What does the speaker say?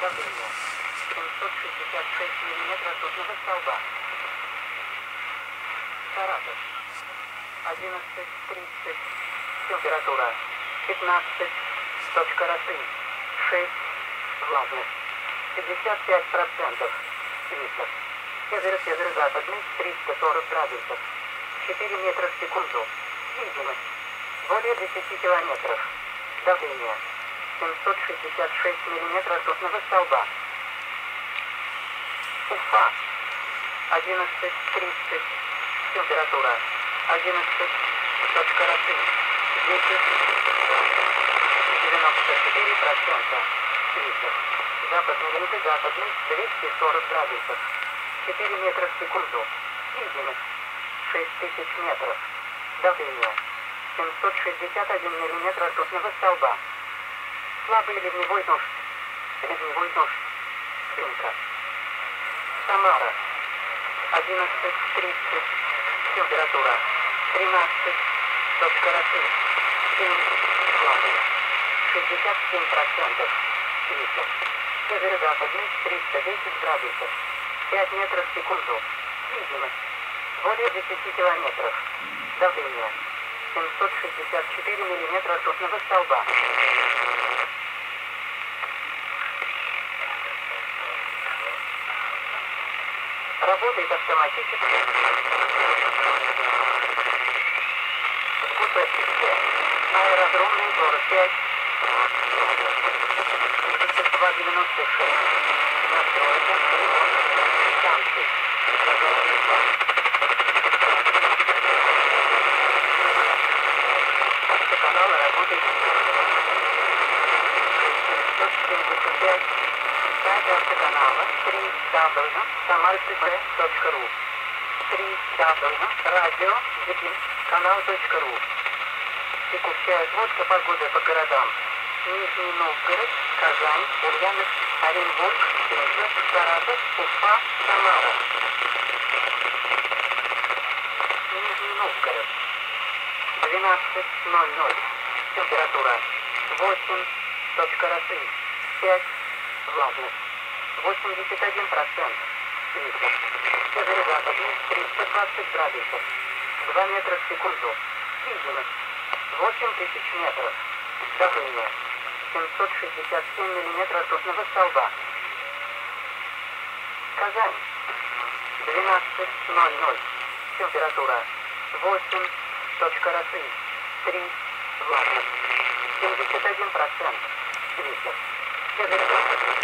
Давление 766 миллиметров ртутного столба. Саратов 11:30. Температура 15. Точка росы 6. Влажность 55%. Ветер северо-северо-западный 340 градусов. 4 метра в секунду. Видимость более 10 километров. Давление 766 миллиметров ртутного столба. Уфа 11:30. Температура 11. Точка росы 10. 94%. Ветер западный-юго-западный 240 градусов. 4 метра в секунду. Видимость 6000 метров. Давление 761 миллиметр ртутного столба. Слабый ливневой дождь. Ливневой дождь. Дымка. Самара 11:30. Температура 13. Точка росы 7. Влажность 67%. Ветер северо-западный 310 градусов. 5 метров в секунду. Видимость более 10 километров. Давление 764 миллиметра ртутного столба. Работает автоматически. КП-5. Аэродромный город 5. 3296. Настройка. Станции. Автоканалы работает. 975. Сайт автоканала 3w.samartp.ru 3w.radio.канал.ру. Текущая сводка погоды по городам: Нижний Новгород, Казань, Ульяновск, Оренбург, Тюмень, Саратов, Уфа, Самара. Нижний Новгород 12:00. Температура 8. Точка росы 5. Влажность 81%. Ветер северо-западный 320 градусов. 2 метра в секунду. Видимость 8000 метров. Давление 767 миллиметров ртутного столба. Казань 12:00. Температура 8. Точка росы 3. Влажность 71%. Ветер северо-западный